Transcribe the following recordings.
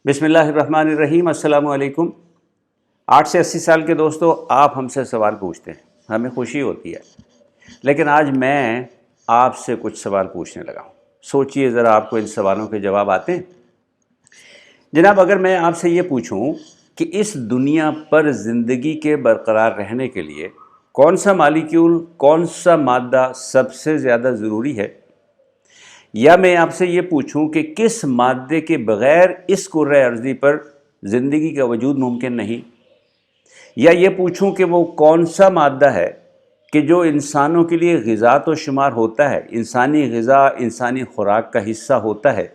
بسم اللہ الرحمن الرحیم۔ السلام علیکم۔ 8 سے 80 سال کے دوستو، آپ ہم سے سوال پوچھتے ہیں، ہمیں خوشی ہوتی ہے، لیکن آج میں آپ سے کچھ سوال پوچھنے لگا ہوں۔ سوچئے ذرا، آپ کو ان سوالوں کے جواب آتے ہیں؟ جناب، اگر میں آپ سے یہ پوچھوں کہ اس دنیا پر زندگی کے برقرار رہنے کے لیے کون سا مالیکیول، کون سا مادہ سب سے زیادہ ضروری ہے، یا میں آپ سے یہ پوچھوں کہ کس مادے کے بغیر اس کرۂ ارضی پر زندگی کا وجود ممکن نہیں، یا یہ پوچھوں کہ وہ کون سا مادہ ہے کہ جو انسانوں کے لیے غذا تو شمار ہوتا ہے، انسانی غذا، انسانی خوراک کا حصہ ہوتا ہے،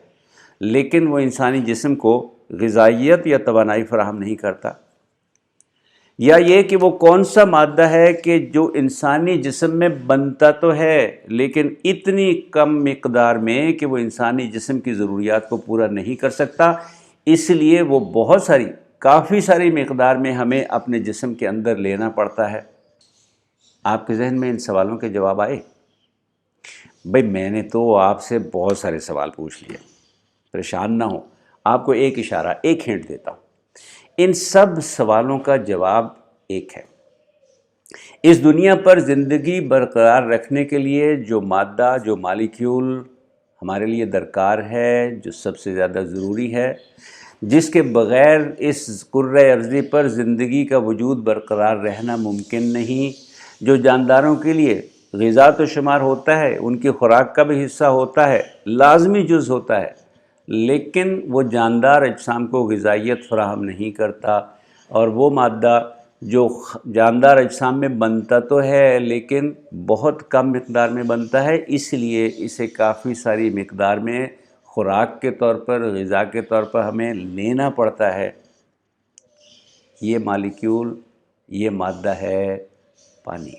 لیکن وہ انسانی جسم کو غذائیت یا توانائی فراہم نہیں کرتا، یا یہ کہ وہ کون سا مادہ ہے کہ جو انسانی جسم میں بنتا تو ہے لیکن اتنی کم مقدار میں کہ وہ انسانی جسم کی ضروریات کو پورا نہیں کر سکتا، اس لیے وہ کافی ساری مقدار میں ہمیں اپنے جسم کے اندر لینا پڑتا ہے۔ آپ کے ذہن میں ان سوالوں کے جواب آئے؟ بھئی، میں نے تو آپ سے بہت سارے سوال پوچھ لیے، پریشان نہ ہوں، آپ کو ایک اشارہ، ایک ہنٹ دیتا ہوں۔ ان سب سوالوں کا جواب ایک ہے۔ اس دنیا پر زندگی برقرار رکھنے کے لیے جو مادہ، جو مالیکیول ہمارے لیے درکار ہے، جو سب سے زیادہ ضروری ہے، جس کے بغیر اس کرۂ ارضی پر زندگی کا وجود برقرار رہنا ممکن نہیں، جو جانداروں کے لیے غذا تو شمار ہوتا ہے، ان کی خوراک کا بھی حصہ ہوتا ہے، لازمی جز ہوتا ہے، لیکن وہ جاندار اجسام کو غذائیت فراہم نہیں کرتا، اور وہ مادہ جو جاندار اجسام میں بنتا تو ہے لیکن بہت کم مقدار میں بنتا ہے، اس لیے اسے کافی ساری مقدار میں خوراک کے طور پر، غذا کے طور پر ہمیں لینا پڑتا ہے۔ یہ مالیکیول، یہ مادہ ہے پانی۔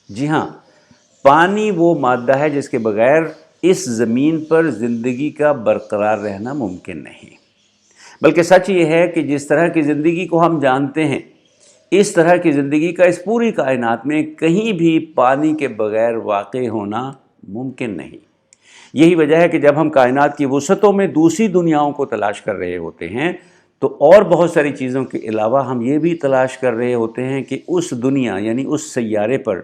جی ہاں، پانی وہ مادہ ہے جس کے بغیر اس زمین پر زندگی کا برقرار رہنا ممکن نہیں۔ بلکہ سچ یہ ہے کہ جس طرح کی زندگی کو ہم جانتے ہیں، اس طرح کی زندگی کا اس پوری کائنات میں کہیں بھی پانی کے بغیر واقع ہونا ممکن نہیں۔ یہی وجہ ہے کہ جب ہم کائنات کی وسعتوں میں دوسری دنیاؤں کو تلاش کر رہے ہوتے ہیں تو اور بہت ساری چیزوں کے علاوہ ہم یہ بھی تلاش کر رہے ہوتے ہیں کہ اس دنیا یعنی اس سیارے پر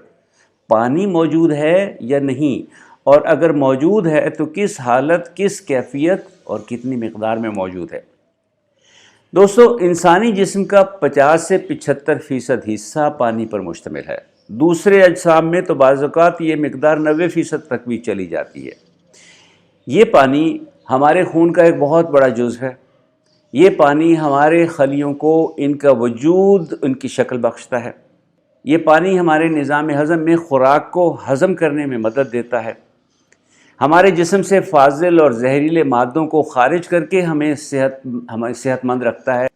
پانی موجود ہے یا نہیں، اور اگر موجود ہے تو کس حالت، کس کیفیت اور کتنی مقدار میں موجود ہے۔ دوستو، انسانی جسم کا 50 سے 75% حصہ پانی پر مشتمل ہے۔ دوسرے اجسام میں تو بعض اوقات یہ مقدار 90% تک بھی چلی جاتی ہے۔ یہ پانی ہمارے خون کا ایک بہت بڑا جز ہے۔ یہ پانی ہمارے خلیوں کو ان کا وجود، ان کی شکل بخشتا ہے۔ یہ پانی ہمارے نظام ہضم میں خوراک کو ہضم کرنے میں مدد دیتا ہے، ہمارے جسم سے فاضل اور زہریلے مادوں کو خارج کر کے ہمیں صحت مند رکھتا ہے،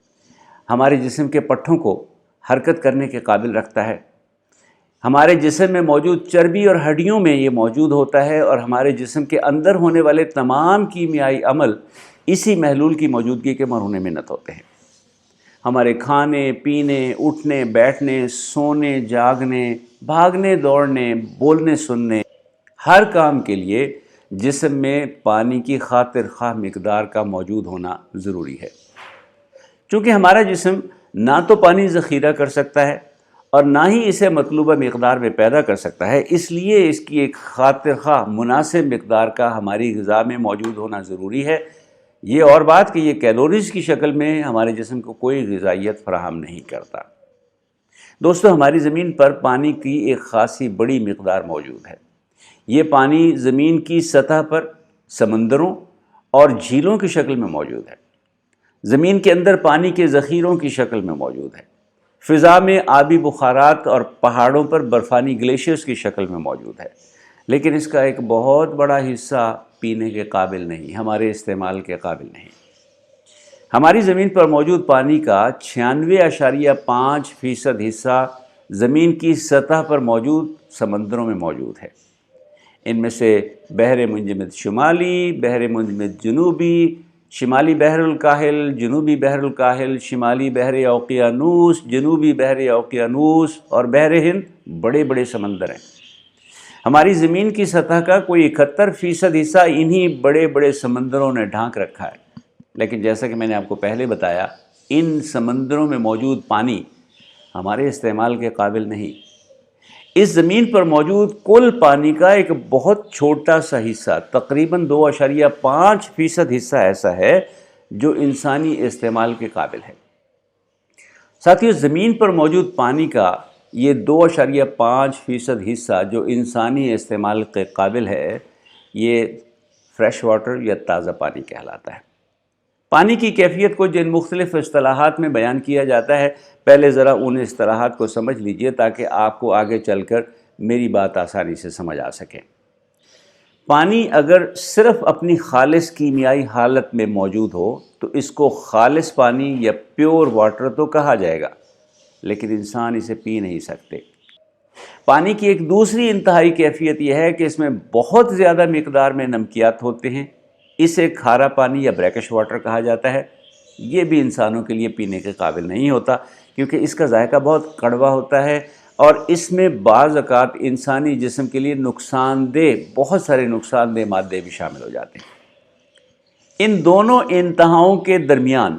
ہمارے جسم کے پٹھوں کو حرکت کرنے کے قابل رکھتا ہے، ہمارے جسم میں موجود چربی اور ہڈیوں میں یہ موجود ہوتا ہے، اور ہمارے جسم کے اندر ہونے والے تمام کیمیائی عمل اسی محلول کی موجودگی کے مرہون منت ہوتے ہیں۔ ہمارے کھانے، پینے، اٹھنے، بیٹھنے، سونے، جاگنے، بھاگنے، دوڑنے، بولنے، سننے، ہر کام کے لیے جسم میں پانی کی خاطر خواہ مقدار کا موجود ہونا ضروری ہے۔ چونکہ ہمارا جسم نہ تو پانی ذخیرہ کر سکتا ہے اور نہ ہی اسے مطلوبہ مقدار میں پیدا کر سکتا ہے، اس لیے اس کی ایک خاطر خواہ مناسب مقدار کا ہماری غذا میں موجود ہونا ضروری ہے۔ یہ اور بات کہ یہ کیلوریز کی شکل میں ہمارے جسم کو کوئی غذائیت فراہم نہیں کرتا۔ دوستو، ہماری زمین پر پانی کی ایک خاصی بڑی مقدار موجود ہے۔ یہ پانی زمین کی سطح پر سمندروں اور جھیلوں کی شکل میں موجود ہے، زمین کے اندر پانی کے ذخیروں کی شکل میں موجود ہے، فضا میں آبی بخارات اور پہاڑوں پر برفانی گلیشیئرز کی شکل میں موجود ہے، لیکن اس کا ایک بہت بڑا حصہ پینے کے قابل نہیں، ہمارے استعمال کے قابل نہیں۔ ہماری زمین پر موجود پانی کا 96.5% حصہ زمین کی سطح پر موجود سمندروں میں موجود ہے۔ ان میں سے بحر منجمد شمالی، بحر منجمد جنوبی، شمالی بحر الکاہل، جنوبی بحر الکاہل، شمالی بحر اوقیانوس، جنوبی بحر اوقیانوس اور بحر ہند بڑے بڑے سمندر ہیں۔ ہماری زمین کی سطح کا کوئی 71% حصہ انہی بڑے بڑے سمندروں نے ڈھانک رکھا ہے۔ لیکن جیسا کہ میں نے آپ کو پہلے بتایا، ان سمندروں میں موجود پانی ہمارے استعمال کے قابل نہیں۔ اس زمین پر موجود کل پانی کا ایک بہت چھوٹا سا حصہ، تقریباً 2.5% حصہ ایسا ہے جو انسانی استعمال کے قابل ہے۔ ساتھیو، زمین پر موجود پانی کا یہ 2.5% حصہ جو انسانی استعمال کے قابل ہے، یہ فریش واٹر یا تازہ پانی کہلاتا ہے۔ پانی کی کیفیت کو جن مختلف اصطلاحات میں بیان کیا جاتا ہے، پہلے ذرا ان اصطلاحات کو سمجھ لیجئے تاکہ آپ کو آگے چل کر میری بات آسانی سے سمجھ آ سکے۔ پانی اگر صرف اپنی خالص کیمیائی حالت میں موجود ہو تو اس کو خالص پانی یا پیور واٹر تو کہا جائے گا، لیکن انسان اسے پی نہیں سکتے۔ پانی کی ایک دوسری انتہائی کیفیت یہ ہے کہ اس میں بہت زیادہ مقدار میں نمکیات ہوتے ہیں۔ اسے کھارا پانی یا بریکش واٹر کہا جاتا ہے۔ یہ بھی انسانوں کے لیے پینے کے قابل نہیں ہوتا کیونکہ اس کا ذائقہ بہت کڑوا ہوتا ہے اور اس میں بعض اوقات انسانی جسم کے لیے بہت سارے نقصان دہ مادے بھی شامل ہو جاتے ہیں۔ ان دونوں انتہاؤں کے درمیان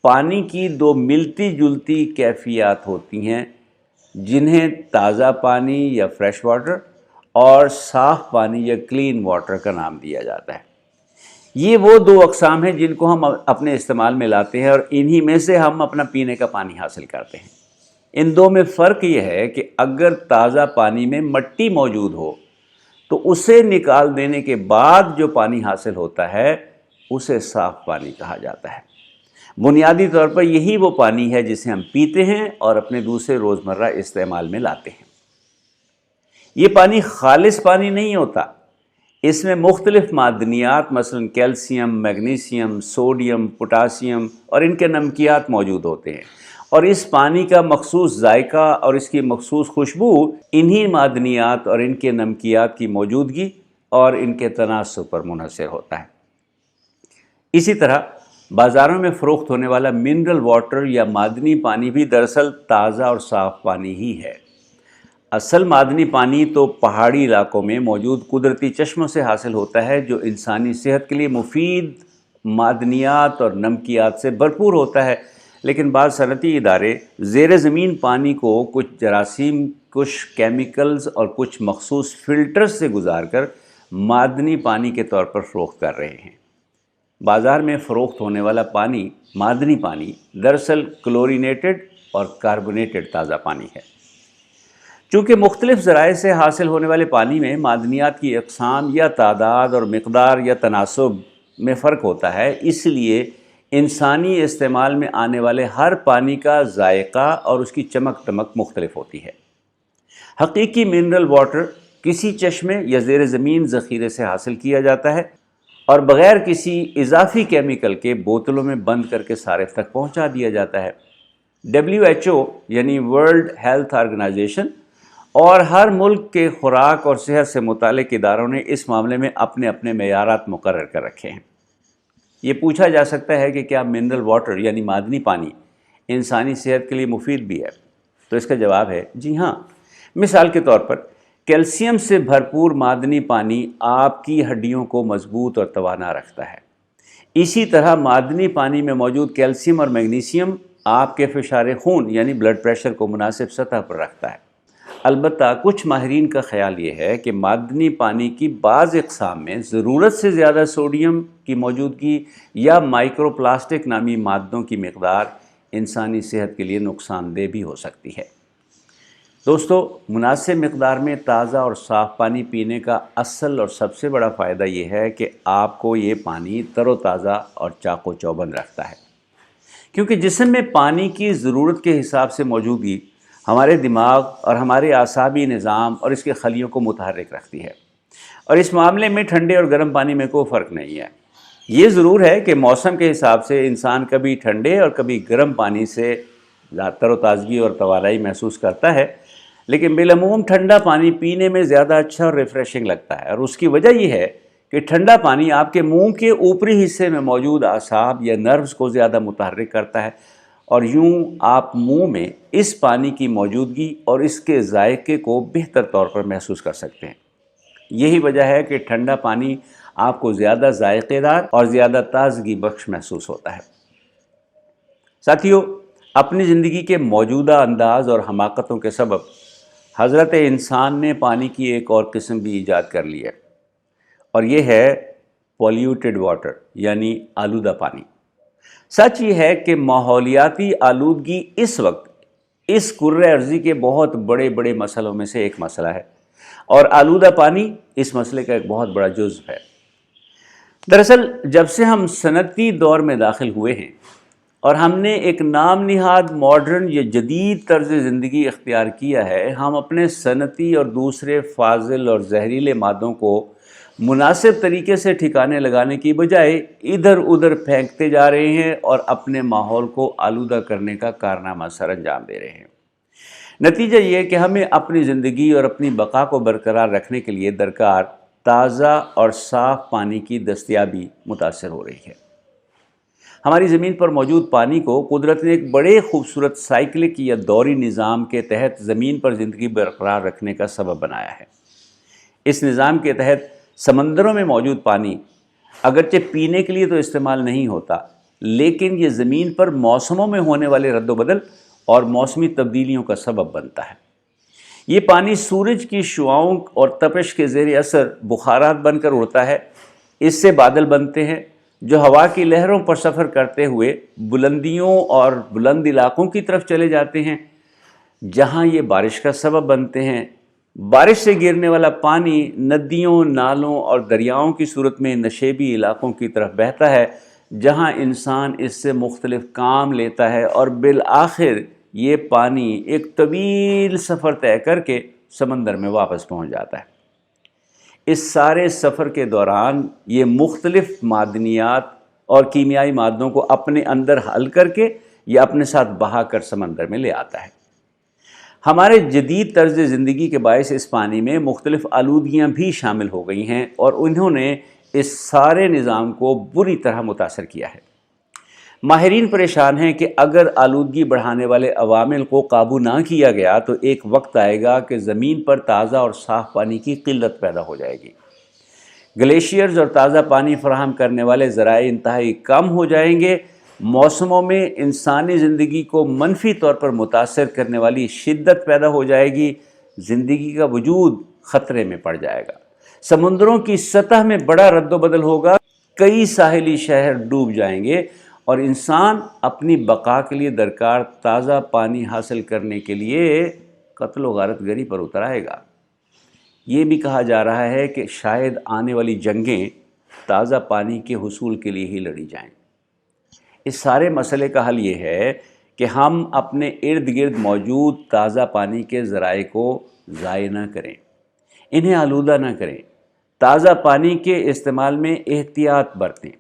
پانی کی دو ملتی جلتی کیفیات ہوتی ہیں جنہیں تازہ پانی یا فریش واٹر اور صاف پانی یا کلین واٹر کا نام دیا جاتا ہے۔ یہ وہ دو اقسام ہیں جن کو ہم اپنے استعمال میں لاتے ہیں اور انہی میں سے ہم اپنا پینے کا پانی حاصل کرتے ہیں۔ ان دو میں فرق یہ ہے کہ اگر تازہ پانی میں مٹی موجود ہو تو اسے نکال دینے کے بعد جو پانی حاصل ہوتا ہے اسے صاف پانی کہا جاتا ہے۔ بنیادی طور پر یہی وہ پانی ہے جسے ہم پیتے ہیں اور اپنے دوسرے روزمرہ استعمال میں لاتے ہیں۔ یہ پانی خالص پانی نہیں ہوتا، اس میں مختلف معدنیات مثلا کیلشیم، میگنیشیم، سوڈیم، پوٹاسیم اور ان کے نمکیات موجود ہوتے ہیں، اور اس پانی کا مخصوص ذائقہ اور اس کی مخصوص خوشبو انہی معدنیات اور ان کے نمکیات کی موجودگی اور ان کے تناسب پر منحصر ہوتا ہے۔ اسی طرح بازاروں میں فروخت ہونے والا منرل واٹر یا معدنی پانی بھی دراصل تازہ اور صاف پانی ہی ہے۔ اصل معدنی پانی تو پہاڑی علاقوں میں موجود قدرتی چشموں سے حاصل ہوتا ہے جو انسانی صحت کے لیے مفید معدنیات اور نمکیات سے بھرپور ہوتا ہے، لیکن بعض صنعتی ادارے زیر زمین پانی کو کچھ جراثیم، کچھ کیمیکلز اور کچھ مخصوص فلٹرز سے گزار کر معدنی پانی کے طور پر فروخت کر رہے ہیں۔ بازار میں فروخت ہونے والا پانی، معدنی پانی، دراصل کلورینیٹڈ اور کاربونیٹڈ تازہ پانی ہے۔ چونکہ مختلف ذرائع سے حاصل ہونے والے پانی میں معدنیات کی اقسام یا تعداد اور مقدار یا تناسب میں فرق ہوتا ہے، اس لیے انسانی استعمال میں آنے والے ہر پانی کا ذائقہ اور اس کی چمک دمک مختلف ہوتی ہے۔ حقیقی منرل واٹر کسی چشمے یا زیر زمین ذخیرے سے حاصل کیا جاتا ہے اور بغیر کسی اضافی کیمیکل کے بوتلوں میں بند کر کے صارف تک پہنچا دیا جاتا ہے۔ WHO یعنی ورلڈ ہیلتھ آرگنائزیشن اور ہر ملک کے خوراک اور صحت سے متعلق اداروں نے اس معاملے میں اپنے اپنے معیارات مقرر کر رکھے ہیں۔ یہ پوچھا جا سکتا ہے کہ کیا منرل واٹر یعنی معدنی پانی انسانی صحت کے لیے مفید بھی ہے؟ تو اس کا جواب ہے جی ہاں۔ مثال کے طور پر کیلشیم سے بھرپور معدنی پانی آپ کی ہڈیوں کو مضبوط اور توانا رکھتا ہے۔ اسی طرح معدنی پانی میں موجود کیلشیم اور میگنیشیم آپ کے فشار خون یعنی بلڈ پریشر کو مناسب سطح پر رکھتا ہے۔ البتہ کچھ ماہرین کا خیال یہ ہے کہ معدنی پانی کی بعض اقسام میں ضرورت سے زیادہ سوڈیم کی موجودگی یا مائکرو پلاسٹک نامی مادوں کی مقدار انسانی صحت کے لیے نقصان دہ بھی ہو سکتی ہے۔ دوستو، مناسب مقدار میں تازہ اور صاف پانی پینے کا اصل اور سب سے بڑا فائدہ یہ ہے کہ آپ کو یہ پانی تر و تازہ اور چاق و چوبند رکھتا ہے، کیونکہ جسم میں پانی کی ضرورت کے حساب سے موجودگی ہمارے دماغ اور ہمارے اعصابی نظام اور اس کے خلیوں کو متحرک رکھتی ہے، اور اس معاملے میں ٹھنڈے اور گرم پانی میں کوئی فرق نہیں ہے۔ یہ ضرور ہے کہ موسم کے حساب سے انسان کبھی ٹھنڈے اور کبھی گرم پانی سے تر و تازگی اور توانائی محسوس کرتا ہے، لیکن بالعموم ٹھنڈا پانی پینے میں زیادہ اچھا اور ریفریشنگ لگتا ہے، اور اس کی وجہ یہ ہے کہ ٹھنڈا پانی آپ کے منہ کے اوپری حصے میں موجود اعصاب یا نروز کو زیادہ متحرک کرتا ہے، اور یوں آپ منہ میں اس پانی کی موجودگی اور اس کے ذائقے کو بہتر طور پر محسوس کر سکتے ہیں۔ یہی وجہ ہے کہ ٹھنڈا پانی آپ کو زیادہ ذائقے دار اور زیادہ تازگی بخش محسوس ہوتا ہے۔ ساتھیو، اپنی زندگی کے موجودہ انداز اور حماقتوں کے سبب حضرت انسان نے پانی کی ایک اور قسم بھی ایجاد کر لی ہے، اور یہ ہے پولیوٹڈ واٹر، یعنی آلودہ پانی۔ سچ یہ ہے کہ ماحولیاتی آلودگی اس وقت اس کرۂ ارضی کے بہت بڑے بڑے مسئلوں میں سے ایک مسئلہ ہے، اور آلودہ پانی اس مسئلے کا ایک بہت بڑا جزو ہے۔ دراصل جب سے ہم صنعتی دور میں داخل ہوئے ہیں اور ہم نے ایک نام نہاد ماڈرن یا جدید طرز زندگی اختیار کیا ہے، ہم اپنے صنعتی اور دوسرے فاضل اور زہریلے مادوں کو مناسب طریقے سے ٹھکانے لگانے کی بجائے ادھر ادھر پھینکتے جا رہے ہیں اور اپنے ماحول کو آلودہ کرنے کا کارنامہ سر انجام دے رہے ہیں۔ نتیجہ یہ کہ ہمیں اپنی زندگی اور اپنی بقا کو برقرار رکھنے کے لیے درکار تازہ اور صاف پانی کی دستیابی متاثر ہو رہی ہے۔ ہماری زمین پر موجود پانی کو قدرت نے ایک بڑے خوبصورت سائیکلک یا دوری نظام کے تحت زمین پر زندگی برقرار رکھنے کا سبب بنایا ہے۔ اس نظام کے تحت سمندروں میں موجود پانی اگرچہ پینے کے لیے تو استعمال نہیں ہوتا، لیکن یہ زمین پر موسموں میں ہونے والے رد و بدل اور موسمی تبدیلیوں کا سبب بنتا ہے۔ یہ پانی سورج کی شعاؤں اور تپش کے زیر اثر بخارات بن کر اڑتا ہے۔ اس سے بادل بنتے ہیں جو ہوا کی لہروں پر سفر کرتے ہوئے بلندیوں اور بلند علاقوں کی طرف چلے جاتے ہیں، جہاں یہ بارش کا سبب بنتے ہیں۔ بارش سے گرنے والا پانی ندیوں، نالوں اور دریاؤں کی صورت میں نشیبی علاقوں کی طرف بہتا ہے، جہاں انسان اس سے مختلف کام لیتا ہے اور بالآخر یہ پانی ایک طویل سفر طے کر کے سمندر میں واپس پہنچ جاتا ہے۔ اس سارے سفر کے دوران یہ مختلف معدنیات اور کیمیائی مادوں کو اپنے اندر حل کر کے یا اپنے ساتھ بہا کر سمندر میں لے آتا ہے۔ ہمارے جدید طرز زندگی کے باعث اس پانی میں مختلف آلودگیاں بھی شامل ہو گئی ہیں اور انہوں نے اس سارے نظام کو بری طرح متاثر کیا ہے۔ ماہرین پریشان ہیں کہ اگر آلودگی بڑھانے والے عوامل کو قابو نہ کیا گیا تو ایک وقت آئے گا کہ زمین پر تازہ اور صاف پانی کی قلت پیدا ہو جائے گی۔ گلیشیئرز اور تازہ پانی فراہم کرنے والے ذرائع انتہائی کم ہو جائیں گے۔ موسموں میں انسانی زندگی کو منفی طور پر متاثر کرنے والی شدت پیدا ہو جائے گی۔ زندگی کا وجود خطرے میں پڑ جائے گا۔ سمندروں کی سطح میں بڑا رد و بدل ہوگا، کئی ساحلی شہر ڈوب جائیں گے اور انسان اپنی بقا کے لیے درکار تازہ پانی حاصل کرنے کے لیے قتل و غارت گری پر اتر آئے گا۔ یہ بھی کہا جا رہا ہے کہ شاید آنے والی جنگیں تازہ پانی کے حصول کے لیے ہی لڑی جائیں۔ اس سارے مسئلے کا حل یہ ہے کہ ہم اپنے ارد گرد موجود تازہ پانی کے ذرائع کو ضائع نہ کریں، انہیں آلودہ نہ کریں، تازہ پانی کے استعمال میں احتیاط برتیں،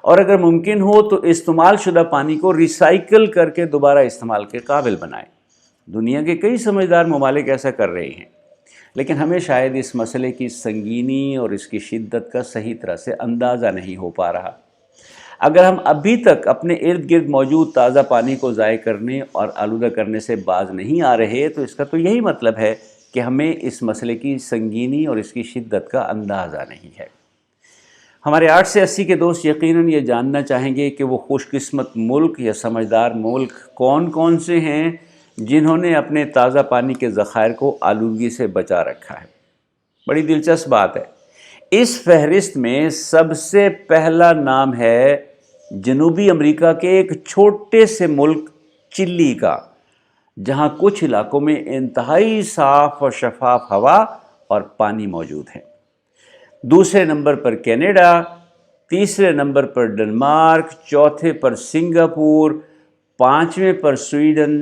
اور اگر ممکن ہو تو استعمال شدہ پانی کو ریسائیکل کر کے دوبارہ استعمال کے قابل بنائیں۔ دنیا کے کئی سمجھدار ممالک ایسا کر رہے ہیں، لیکن ہمیں شاید اس مسئلے کی سنگینی اور اس کی شدت کا صحیح طرح سے اندازہ نہیں ہو پا رہا۔ اگر ہم ابھی تک اپنے ارد گرد موجود تازہ پانی کو ضائع کرنے اور آلودہ کرنے سے باز نہیں آ رہے تو اس کا تو یہی مطلب ہے کہ ہمیں اس مسئلے کی سنگینی اور اس کی شدت کا اندازہ نہیں ہے۔ ہمارے 8 سے 80 کے دوست یقیناً یہ جاننا چاہیں گے کہ وہ خوش قسمت ملک یا سمجھدار ملک کون کون سے ہیں جنہوں نے اپنے تازہ پانی کے ذخائر کو آلودگی سے بچا رکھا ہے۔ بڑی دلچسپ بات ہے، اس فہرست میں سب سے پہلا نام ہے جنوبی امریکہ کے ایک چھوٹے سے ملک چلی کا، جہاں کچھ علاقوں میں انتہائی صاف اور شفاف ہوا اور پانی موجود ہے۔ دوسرے نمبر پر کینیڈا، تیسرے نمبر پر ڈنمارک، چوتھے پر سنگاپور، پانچویں پر سویڈن،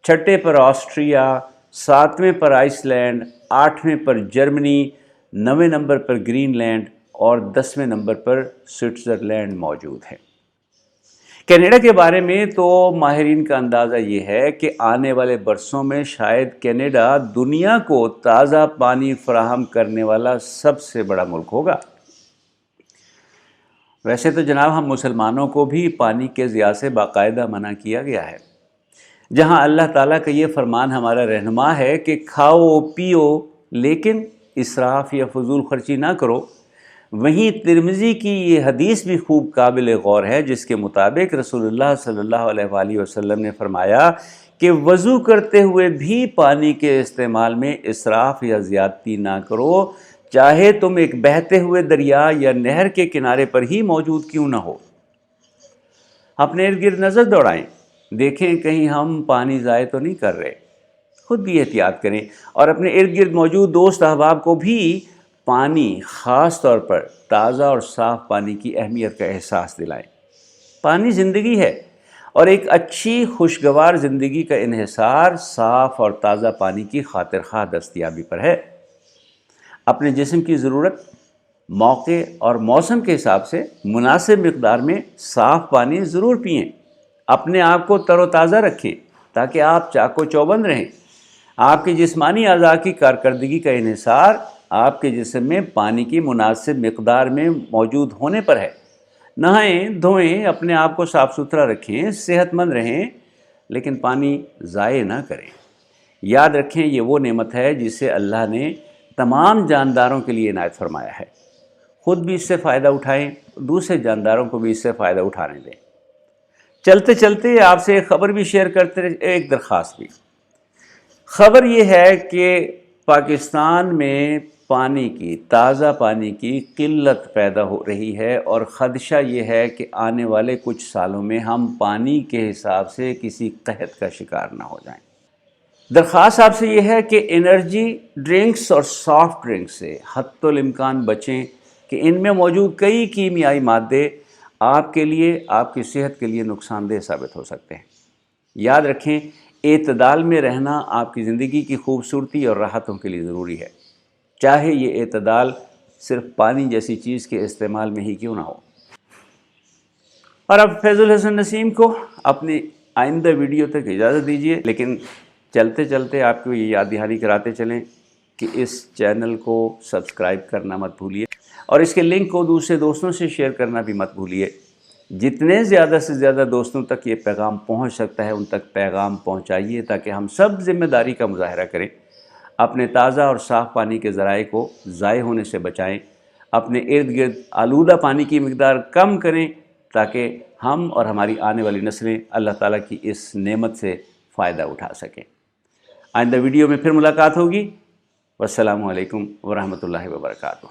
چھٹے پر آسٹریا، ساتویں پر آئس لینڈ، آٹھویں پر جرمنی، 9ویں نمبر پر گرین لینڈ اور 10ویں نمبر پر سوئٹزرلینڈ موجود ہے۔ کینیڈا کے بارے میں تو ماہرین کا اندازہ یہ ہے کہ آنے والے برسوں میں شاید کینیڈا دنیا کو تازہ پانی فراہم کرنے والا سب سے بڑا ملک ہوگا۔ ویسے تو جناب ہم مسلمانوں کو بھی پانی کے ضیاع سے باقاعدہ منع کیا گیا ہے، جہاں اللہ تعالیٰ کا یہ فرمان ہمارا رہنما ہے کہ کھاؤ پیو لیکن اسراف یا فضول خرچی نہ کرو۔ وہیں ترمذی کی یہ حدیث بھی خوب قابل غور ہے، جس کے مطابق رسول اللہ صلی اللہ علیہ وآلہ وسلم نے فرمایا کہ وضو کرتے ہوئے بھی پانی کے استعمال میں اسراف یا زیادتی نہ کرو، چاہے تم ایک بہتے ہوئے دریا یا نہر کے کنارے پر ہی موجود کیوں نہ ہو۔ اپنے ارد گرد نظر دوڑائیں، دیکھیں کہیں ہم پانی ضائع تو نہیں کر رہے۔ خود بھی احتیاط کریں اور اپنے ارد گرد موجود دوست احباب کو بھی پانی، خاص طور پر تازہ اور صاف پانی کی اہمیت کا احساس دلائیں۔ پانی زندگی ہے، اور ایک اچھی خوشگوار زندگی کا انحصار صاف اور تازہ پانی کی خاطر خواہ دستیابی پر ہے۔ اپنے جسم کی ضرورت، موقع اور موسم کے حساب سے مناسب مقدار میں صاف پانی ضرور پئیں۔ اپنے آپ کو تر و تازہ رکھیں تاکہ آپ چاق و چوبند رہیں۔ آپ کی جسمانی اعضاء کی کارکردگی کا انحصار آپ کے جسم میں پانی کی مناسب مقدار میں موجود ہونے پر ہے۔ نہائیں دھوئیں، اپنے آپ کو صاف ستھرا رکھیں، صحت مند رہیں، لیکن پانی ضائع نہ کریں۔ یاد رکھیں یہ وہ نعمت ہے جسے اللہ نے تمام جانداروں کے لیے عنایت فرمایا ہے۔ خود بھی اس سے فائدہ اٹھائیں، دوسرے جانداروں کو بھی اس سے فائدہ اٹھانے دیں۔ چلتے چلتے آپ سے ایک خبر بھی شیئر کرتے رہے، ایک درخواست بھی۔ خبر یہ ہے کہ پاکستان میں پانی کی، تازہ پانی کی قلت پیدا ہو رہی ہے، اور خدشہ یہ ہے کہ آنے والے کچھ سالوں میں ہم پانی کے حساب سے کسی قحط کا شکار نہ ہو جائیں۔ درخواست آپ سے یہ ہے کہ انرجی ڈرنکس اور سافٹ ڈرنکس سے حتی الامکان بچیں کہ ان میں موجود کئی کیمیائی مادے آپ کے لیے، آپ کی صحت کے لیے نقصان دہ ثابت ہو سکتے ہیں۔ یاد رکھیں اعتدال میں رہنا آپ کی زندگی کی خوبصورتی اور راحتوں کے لیے ضروری ہے، چاہے یہ اعتدال صرف پانی جیسی چیز کے استعمال میں ہی کیوں نہ ہو۔ اور اب فیض الحسن نسیم کو اپنی آئندہ ویڈیو تک اجازت دیجیے، لیکن چلتے چلتے آپ کو یہ یاد دہانی کراتے چلیں کہ اس چینل کو سبسکرائب کرنا مت بھولیے، اور اس کے لنک کو دوسرے دوستوں سے شیئر کرنا بھی مت بھولیے۔ جتنے زیادہ سے زیادہ دوستوں تک یہ پیغام پہنچ سکتا ہے ان تک پیغام پہنچائیے، تاکہ ہم سب ذمہ داری کا مظاہرہ کریں، اپنے تازہ اور صاف پانی کے ذرائع کو ضائع ہونے سے بچائیں، اپنے ارد گرد آلودہ پانی کی مقدار کم کریں، تاکہ ہم اور ہماری آنے والی نسلیں اللہ تعالیٰ کی اس نعمت سے فائدہ اٹھا سکیں۔ آئندہ ویڈیو میں پھر ملاقات ہوگی۔ والسلام علیکم ورحمۃ اللہ وبرکاتہ۔